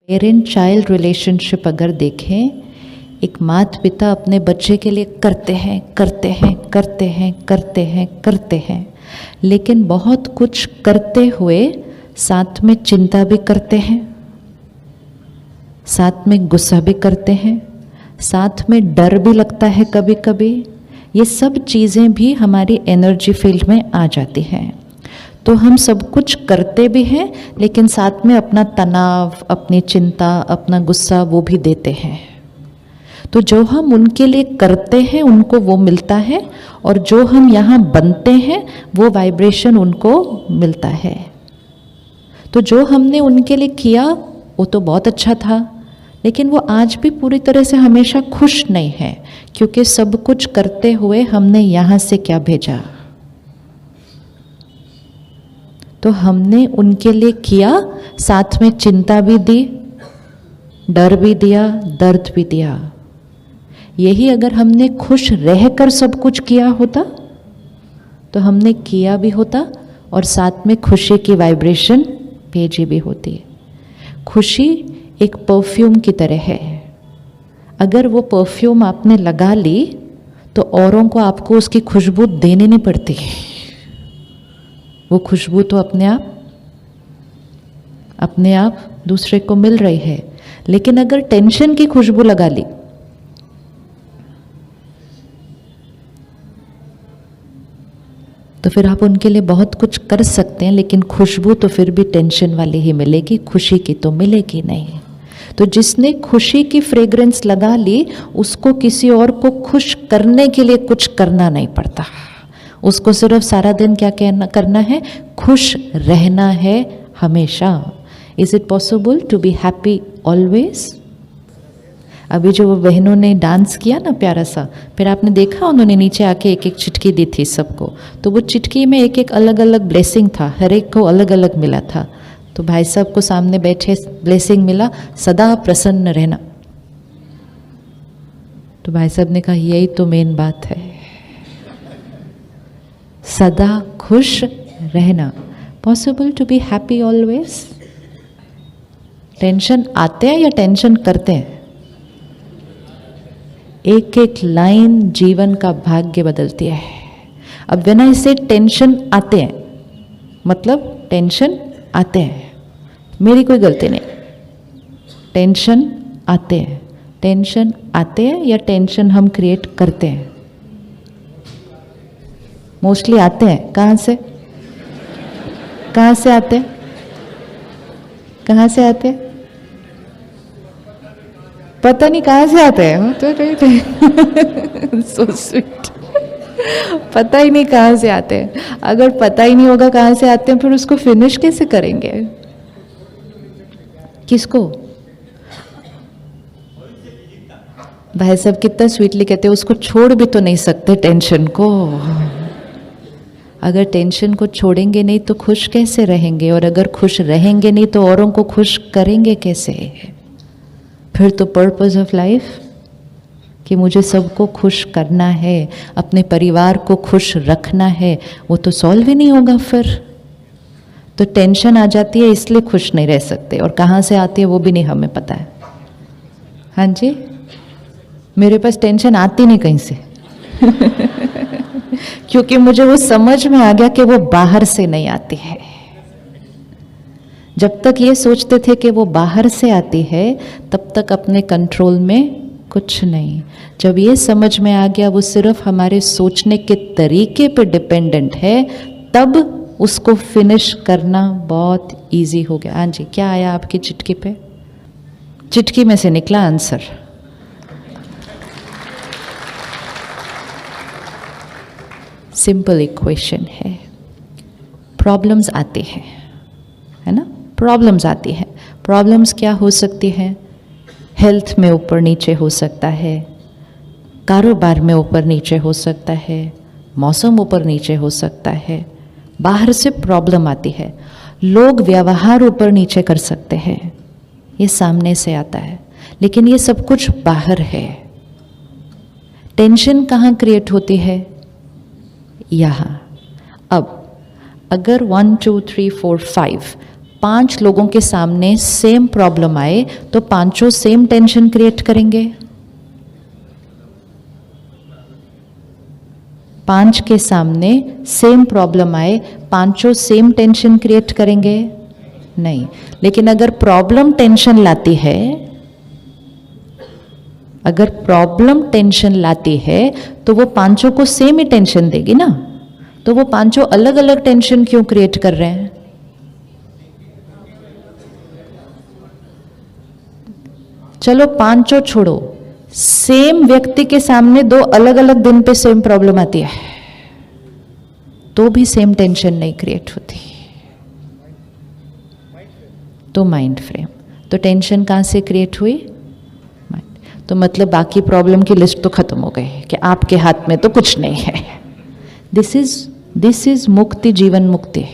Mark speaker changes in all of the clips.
Speaker 1: Parent child relationship अगर देखें, एक माता पिता अपने बच्चे के लिए करते हैं करते हैं करते हैं करते हैं करते हैं, लेकिन बहुत कुछ करते हुए साथ में चिंता भी करते हैं, साथ में गुस्सा भी करते हैं, साथ में डर भी लगता है कभी कभी। ये सब चीज़ें भी हमारी एनर्जी फील्ड में आ जाती हैं। तो हम सब कुछ करते भी हैं, लेकिन साथ में अपना तनाव, अपनी चिंता, अपना गुस्सा वो भी देते हैं। तो जो हम उनके लिए करते हैं उनको वो मिलता है, और जो हम यहाँ बनते हैं वो वाइब्रेशन उनको मिलता है। तो जो हमने उनके लिए किया वो तो बहुत अच्छा था, लेकिन वो आज भी पूरी तरह से हमेशा खुश नहीं है, क्योंकि सब कुछ करते हुए हमने यहाँ से क्या भेजा। तो हमने उनके लिए किया, साथ में चिंता भी दी, डर भी दिया, दर्द भी दिया। यही अगर हमने खुश रहकर सब कुछ किया होता तो हमने किया भी होता और साथ में खुशी की वाइब्रेशन भेजी भी होती। खुशी एक परफ्यूम की तरह है। अगर वो परफ्यूम आपने लगा ली तो औरों को आपको उसकी खुशबू देनी नहीं पड़ती, वो खुशबू तो अपने आप दूसरे को मिल रही है। लेकिन अगर टेंशन की खुशबू लगा ली तो फिर आप उनके लिए बहुत कुछ कर सकते हैं, लेकिन खुशबू तो फिर भी टेंशन वाली ही मिलेगी, खुशी की तो मिलेगी नहीं। तो जिसने खुशी की फ्रेग्रेंस लगा ली उसको किसी और को खुश करने के लिए कुछ करना नहीं पड़ता। उसको सिर्फ सारा दिन क्या करना है, खुश रहना है हमेशा। Is it possible to be happy always? अभी जो वो बहनों ने डांस किया ना प्यारा सा, फिर आपने देखा उन्होंने नीचे आके एक एक चिटकी दी थी सबको, तो वो चिटकी में एक एक अलग अलग ब्लेसिंग था, हर एक को अलग अलग मिला था। तो भाई साहब को सामने बैठे ब्लेसिंग मिला, सदा प्रसन्न रहना। तो भाई साहब ने कहा यही तो मेन बात है, सदा खुश रहना। Possible to be happy always? Tension आते हैं या टेंशन करते हैं? एक एक लाइन जीवन का भाग्य बदलती है। अब व्हेन आई से टेंशन आते हैं, मतलब टेंशन आते हैं, मेरी कोई गलती नहीं। टेंशन आते हैं, टेंशन आते हैं या टेंशन हम क्रिएट करते हैं? मोस्टली आते हैं। कहाँ से? कहाँ से आते हैं? कहाँ से आते हैं? पता नहीं कहाँ से आते हैं तो सो स्वीट। पता ही नहीं कहाँ से आते हैं। अगर पता ही नहीं होगा कहाँ से आते हैं, फिर उसको फिनिश कैसे करेंगे? किसको? भाई साहब कितना स्वीटली कहते हैं, उसको छोड़ भी तो नहीं सकते टेंशन को। अगर टेंशन को छोड़ेंगे नहीं तो खुश कैसे रहेंगे, और अगर खुश रहेंगे नहीं तो औरों को खुश करेंगे कैसे? फिर तो पर्पस ऑफ लाइफ कि मुझे सबको खुश करना है, अपने परिवार को खुश रखना है, वो तो सॉल्व ही नहीं होगा फिर। तो टेंशन आ जाती है इसलिए खुश नहीं रह सकते, और कहाँ से आती है वो भी नहीं हमें पता है। हाँ जी, मेरे पास टेंशन आती नहीं कहीं से क्योंकि मुझे वो समझ में आ गया कि वो बाहर से नहीं आती है। जब तक ये सोचते थे कि वो बाहर से आती है तब तक अपने कंट्रोल में कुछ नहीं। जब ये समझ में आ गया वो सिर्फ हमारे सोचने के तरीके पे डिपेंडेंट है, तब उसको फिनिश करना बहुत इजी हो गया। हाँ जी, क्या आया आपकी चिटकी पे? चिटकी में से निकला आंसर। सिंपल इक्वेशन है। प्रॉब्लम्स आती हैं, है ना? प्रॉब्लम्स आती हैं। प्रॉब्लम्स क्या हो सकती हैं? हेल्थ में ऊपर नीचे हो सकता है, कारोबार में ऊपर नीचे हो सकता है, मौसम ऊपर नीचे हो सकता है, बाहर से प्रॉब्लम आती है, लोग व्यवहार ऊपर नीचे कर सकते हैं, ये सामने से आता है, लेकिन ये सब कुछ बाहर है। टेंशन कहाँ क्रिएट होती है? यहाँ। अब अगर 1 2 3 4 5 5 लोगों के सामने सेम प्रॉब्लम आए तो पांचों सेम टेंशन क्रिएट करेंगे? 5 के सामने सेम प्रॉब्लम आए, पांचों सेम टेंशन क्रिएट करेंगे? नहीं। लेकिन अगर प्रॉब्लम टेंशन लाती है, अगर प्रॉब्लम टेंशन लाती है तो वो पांचों को सेम ही टेंशन देगी ना। तो वो पांचों अलग अलग टेंशन क्यों क्रिएट कर रहे हैं? चलो पांचों छोड़ो, सेम व्यक्ति के सामने 2 अलग अलग दिन पे सेम प्रॉब्लम आती है तो भी सेम टेंशन नहीं क्रिएट होती। तो माइंड फ्रेम, तो टेंशन कहां से क्रिएट हुई? माइंड। तो मतलब बाकी प्रॉब्लम की लिस्ट तो खत्म हो गई कि आपके हाथ में तो कुछ नहीं है। दिस इज मुक्ति, जीवन मुक्ति।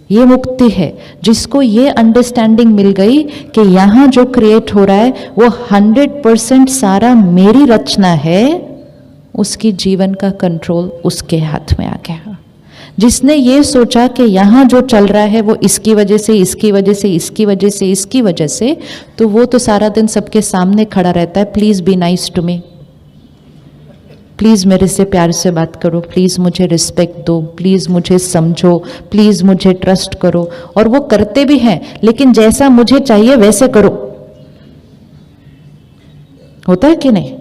Speaker 1: ये मुक्ति है जिसको ये अंडरस्टैंडिंग मिल गई कि यहां जो क्रिएट हो रहा है वो 100% सारा मेरी रचना है, उसकी जीवन का कंट्रोल उसके हाथ में आ गया। जिसने ये सोचा कि यहां जो चल रहा है वो इसकी वजह से, इसकी वजह से, इसकी वजह से, इसकी वजह से, तो वो तो सारा दिन सबके सामने खड़ा रहता है, please be nice to me, please मेरे से प्यार से बात करो, प्लीज़ मुझे रिस्पेक्ट दो, प्लीज़ मुझे समझो, प्लीज़ मुझे ट्रस्ट करो। और वो करते भी हैं, लेकिन जैसा मुझे चाहिए वैसे करो। होता है कि नहीं?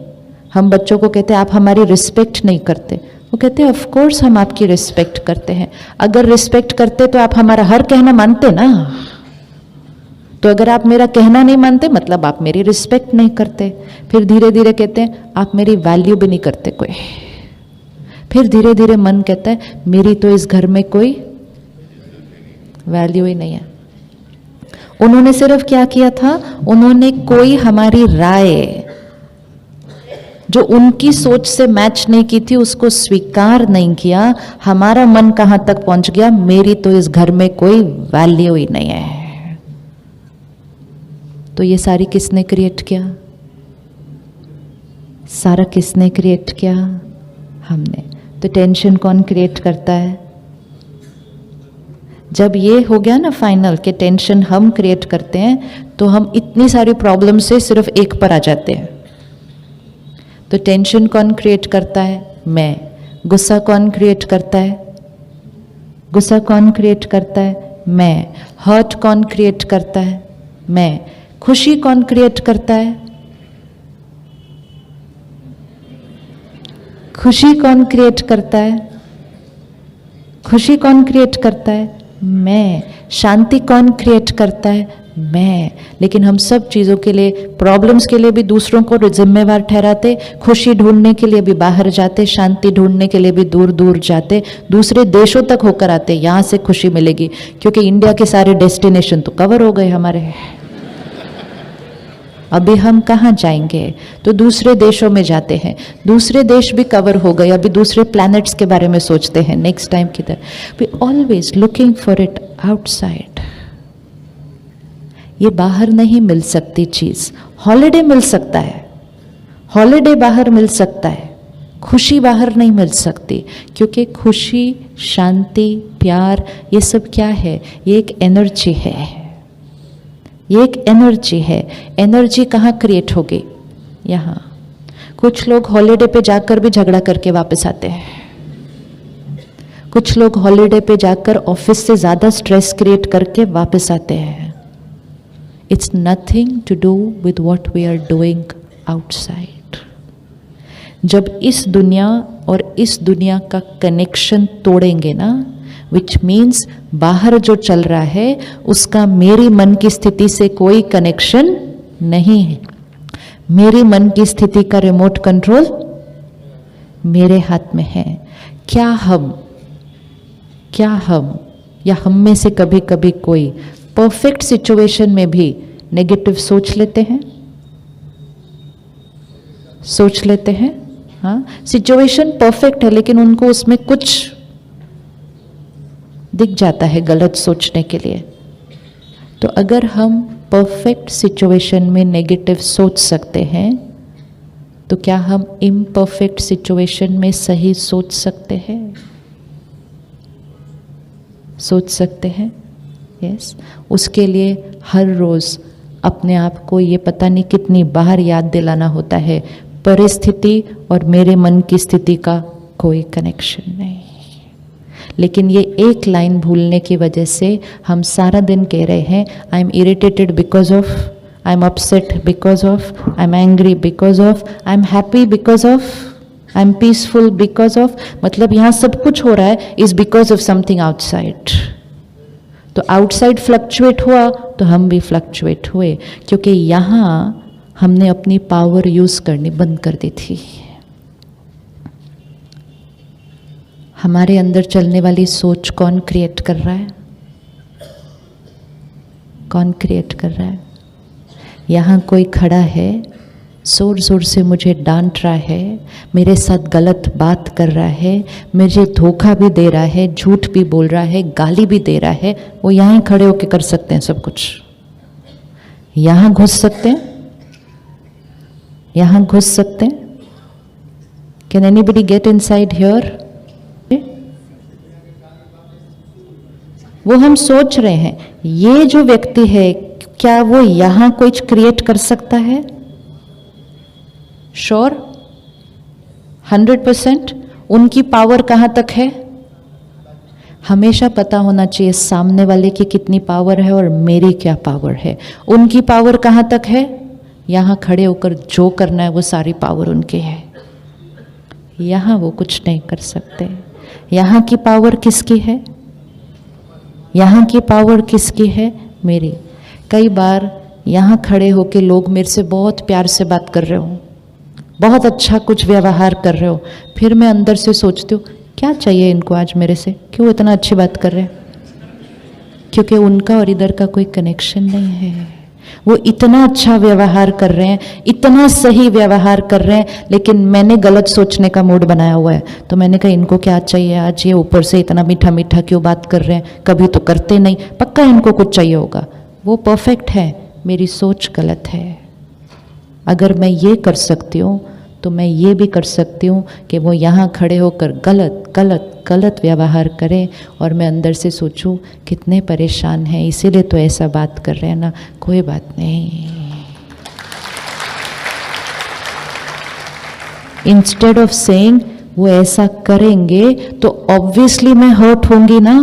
Speaker 1: हम बच्चों को कहते हैं आप हमारी रिस्पेक्ट नहीं करते, वो कहते हैं ऑफ कोर्स हम आपकी रिस्पेक्ट करते हैं। अगर रिस्पेक्ट करते तो आप हमारा हर कहना मानते ना। तो अगर आप मेरा कहना नहीं मानते मतलब आप मेरी रिस्पेक्ट नहीं करते। फिर धीरे धीरे कहते हैं आप मेरी वैल्यू भी नहीं करते कोई। फिर धीरे धीरे मन कहता है मेरी तो इस घर में कोई वैल्यू ही नहीं है। उन्होंने सिर्फ क्या किया था, उन्होंने कोई हमारी राय जो उनकी सोच से मैच नहीं की थी उसको स्वीकार नहीं किया। हमारा मन कहां तक पहुंच गया, मेरी तो इस घर में कोई वैल्यू ही नहीं है। तो ये सारी किसने क्रिएट किया? सारा किसने क्रिएट किया? हमने। तो टेंशन कौन क्रिएट करता है? जब ये हो गया ना फाइनल कि टेंशन हम क्रिएट करते हैं तो हम इतनी सारी प्रॉब्लम से सिर्फ एक पर आ जाते हैं। तो टेंशन कौन क्रिएट करता है? मैं। गुस्सा कौन क्रिएट करता है? गुस्सा कौन क्रिएट करता है? मैं। हर्ट कौन क्रिएट करता है? मैं। खुशी कौन क्रिएट करता है? खुशी कौन क्रिएट करता है? खुशी कौन क्रिएट करता है? मैं। शांति कौन क्रिएट करता है? मैं। लेकिन हम सब चीज़ों के लिए, प्रॉब्लम्स के लिए भी दूसरों को जिम्मेवार ठहराते, खुशी ढूंढने के लिए भी बाहर जाते, शांति ढूंढने के लिए भी दूर दूर जाते, दूसरे देशों तक होकर आते, यहाँ से खुशी मिलेगी क्योंकि इंडिया के सारे डेस्टिनेशन तो कवर हो गए हमारे। अभी हम कहाँ जाएंगे? तो दूसरे देशों में जाते हैं, दूसरे देश भी कवर हो गए, अभी दूसरे प्लैनेट्स के बारे में सोचते हैं नेक्स्ट टाइम किधर। We always looking for it outside. ये बाहर नहीं मिल सकती चीज। हॉलिडे मिल सकता है, हॉलिडे बाहर मिल सकता है, खुशी बाहर नहीं मिल सकती क्योंकि खुशी, शांति, प्यार ये सब क्या है? ये एक एनर्जी है। ये एक एनर्जी है। एनर्जी कहाँ क्रिएट होगी? यहाँ। कुछ लोग हॉलिडे पे जाकर भी झगड़ा करके वापस आते हैं। कुछ लोग हॉलिडे पे जाकर ऑफिस से ज्यादा स्ट्रेस क्रिएट करके वापस आते हैं। It's nothing to do with what we are doing outside. जब इस दुनिया और इस दुनिया का कनेक्शन तोड़ेंगे ना, विच मीन्स बाहर जो चल रहा है उसका मेरी मन की स्थिति से कोई कनेक्शन नहीं है। मेरी मन की स्थिति का रिमोट कंट्रोल मेरे हाथ में है। क्या हम या हम में से कभी कभी कोई परफेक्ट सिचुएशन में भी नेगेटिव सोच लेते हैं? सोच लेते हैं। हाँ, सिचुएशन परफेक्ट है लेकिन उनको उसमें कुछ दिख जाता है गलत सोचने के लिए। तो अगर हम परफेक्ट सिचुएशन में नेगेटिव सोच सकते हैं तो क्या हम इम्परफेक्ट सिचुएशन में सही सोच सकते हैं? सोच सकते हैं? यस, उसके लिए हर रोज़ अपने आप को ये पता नहीं कितनी बार याद दिलाना होता है, परिस्थिति और मेरे मन की स्थिति का कोई कनेक्शन नहीं। लेकिन ये एक लाइन भूलने की वजह से हम सारा दिन कह रहे हैं I am irritated because of, I am upset because of, I am angry because of, I am happy because of, I am peaceful because of. मतलब यहाँ सब कुछ हो रहा है is because of something outside. तो आउटसाइड फ्लक्चुएट हुआ तो हम भी फ्लक्चुएट हुए, क्योंकि यहाँ हमने अपनी पावर यूज करनी बंद कर दी थी। हमारे अंदर चलने वाली सोच कौन क्रिएट कर रहा है? कौन क्रिएट कर रहा है? यहाँ कोई खड़ा है, जोर जोर से मुझे डांट रहा है, मेरे साथ गलत बात कर रहा है, मुझे धोखा भी दे रहा है, झूठ भी बोल रहा है, गाली भी दे रहा है। वो यहाँ खड़े होके कर सकते हैं सब कुछ। यहाँ घुस सकते हैं, यहाँ घुस सकते हैं। Can anybody get inside here? वो हम सोच रहे हैं ये जो व्यक्ति है क्या वो यहां कुछ क्रिएट कर सकता है? श्योर 100%। उनकी पावर कहां तक है? हमेशा पता होना चाहिए सामने वाले की कितनी पावर है और मेरी क्या पावर है। उनकी पावर कहां तक है? यहां खड़े होकर जो करना है वो सारी पावर उनकी है, यहां वो कुछ नहीं कर सकते। यहां की पावर किसकी है? यहाँ की पावर किसकी है? मेरी। कई बार यहाँ खड़े होके लोग मेरे से बहुत प्यार से बात कर रहे हो, बहुत अच्छा कुछ व्यवहार कर रहे हो, फिर मैं अंदर से सोचती हूँ क्या चाहिए इनको आज मेरे से, क्यों इतना अच्छी बात कर रहे हैं? क्योंकि उनका और इधर का कोई कनेक्शन नहीं है। वो इतना अच्छा व्यवहार कर रहे हैं, इतना सही व्यवहार कर रहे हैं, लेकिन मैंने गलत सोचने का मूड बनाया हुआ है। तो मैंने कहा इनको क्या चाहिए आज, ये ऊपर से इतना मीठा मीठा क्यों बात कर रहे हैं, कभी तो करते नहीं, पक्का इनको कुछ चाहिए होगा। वो परफेक्ट है, मेरी सोच गलत है। अगर मैं ये कर सकती हूँ तो मैं ये भी कर सकती हूँ कि वो यहाँ खड़े होकर गलत गलत गलत व्यवहार करें और मैं अंदर से सोचूं कितने परेशान हैं, इसीलिए तो ऐसा बात कर रहे हैं ना, कोई बात नहीं। इंस्टेड ऑफ सेइंग वो ऐसा करेंगे तो ऑब्वियसली मैं हर्ट होंगी ना।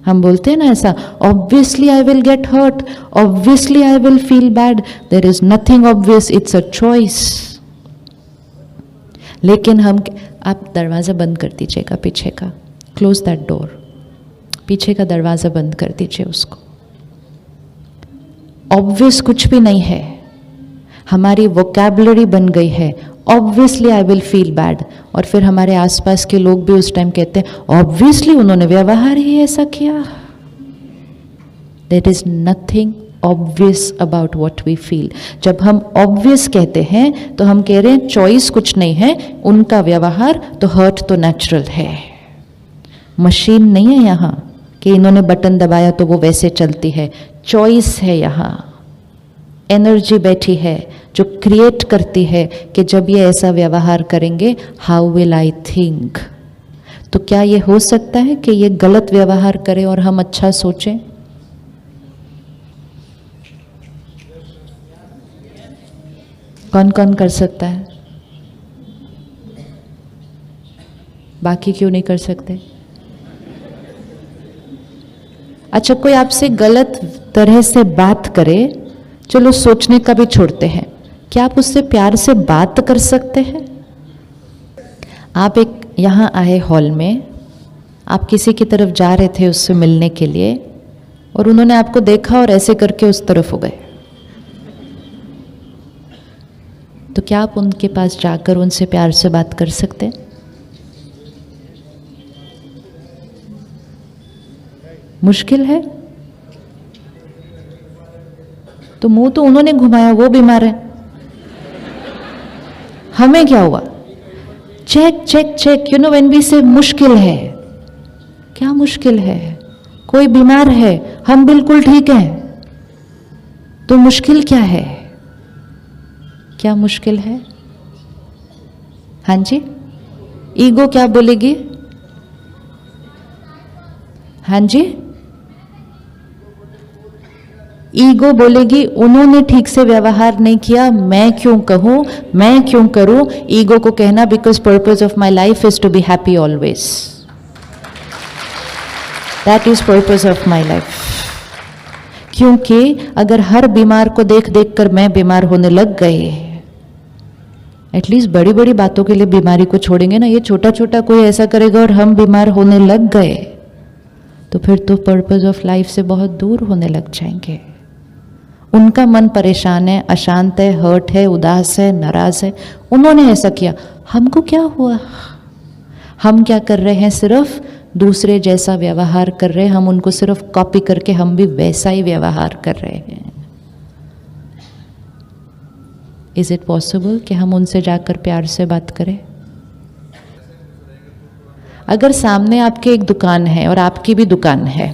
Speaker 1: हम बोलते हैं ना ऐसा, obviously I will get hurt, obviously I will feel bad. There is nothing obvious, it's a choice. लेकिन हम, आप दरवाज़ा बंद कर दीजिएगा पीछे का, क्लोज दैट डोर, पीछे का दरवाज़ा बंद कर दीजिए उसको। ऑब्वियस कुछ भी नहीं है, हमारी वोकैबुलरी बन गई है obviously I will feel bad. और फिर हमारे आसपास के लोग भी उस टाइम कहते हैं ऑब्वियसली उन्होंने व्यवहार ही ऐसा किया। There is nothing obvious about what we feel. जब हम ऑब्वियस कहते हैं तो हम कह रहे हैं चॉइस कुछ नहीं है, उनका व्यवहार तो हर्ट तो नेचुरल है। मशीन नहीं है यहाँ कि इन्होंने बटन दबाया तो वो वैसे चलती है, चॉइस है यहाँ। एनर्जी बैठी है जो क्रिएट करती है कि जब ये ऐसा व्यवहार करेंगे हाउ विल आई थिंक। तो क्या ये हो सकता है कि ये गलत व्यवहार करे और हम अच्छा सोचें? कौन कौन कर सकता है? बाकी क्यों नहीं कर सकते? अच्छा, कोई आपसे गलत तरह से बात करे, चलो सोचने का भी छोड़ते हैं, क्या आप उससे प्यार से बात कर सकते हैं? आप एक यहाँ आए हॉल में, आप किसी की तरफ जा रहे थे उससे मिलने के लिए और उन्होंने आपको देखा और ऐसे करके उस तरफ हो गए, तो क्या आप उनके पास जाकर उनसे प्यार से बात कर सकते हैं? मुश्किल है। तो मुंह तो उन्होंने घुमाया, वो बीमार है, हमें क्या हुआ? Check check check, you know when we say मुश्किल है, क्या मुश्किल है? कोई बीमार है, हम बिल्कुल ठीक हैं, तो मुश्किल क्या है? क्या मुश्किल है? हाँ जी, ईगो क्या बोलेगी? हाँ जी, ईगो बोलेगी उन्होंने ठीक से व्यवहार नहीं किया, मैं क्यों कहूँ, मैं क्यों करूँ। ईगो को कहना because purpose of my life is to be happy always, that is purpose of my life. क्योंकि अगर हर बीमार को देख देख कर मैं बीमार होने लग गए, एटलीस्ट बड़ी बड़ी बातों के लिए बीमारी को छोड़ेंगे ना, ये छोटा छोटा कोई ऐसा करेगा और हम बीमार होने लग गए तो फिर तो पर्पस ऑफ लाइफ से बहुत दूर होने लग जाएंगे। उनका मन परेशान है, अशांत है, हर्ट है, उदास है, नाराज है, उन्होंने ऐसा किया, हमको क्या हुआ। हम क्या कर रहे हैं, सिर्फ दूसरे जैसा व्यवहार कर रहे हैं, हम उनको सिर्फ कॉपी करके हम भी वैसा ही व्यवहार कर रहे हैं। इज इट पॉसिबल कि हम उनसे जाकर प्यार से बात करें? अगर सामने आपके एक दुकान है और आपकी भी दुकान है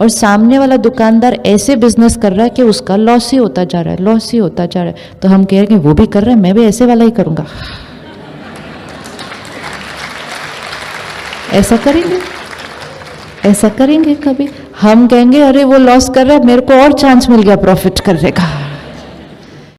Speaker 1: और सामने वाला दुकानदार ऐसे बिजनेस कर रहा है कि उसका लॉस ही होता जा रहा है, लॉस ही होता जा रहा है, तो हम कह रहे हैं कि वो भी कर रहा है, मैं भी ऐसे वाला ही करूंगा। ऐसा करेंगे? ऐसा करेंगे कभी? हम कहेंगे अरे वो लॉस कर रहा है, मेरे को और चांस मिल गया प्रॉफिट करने का।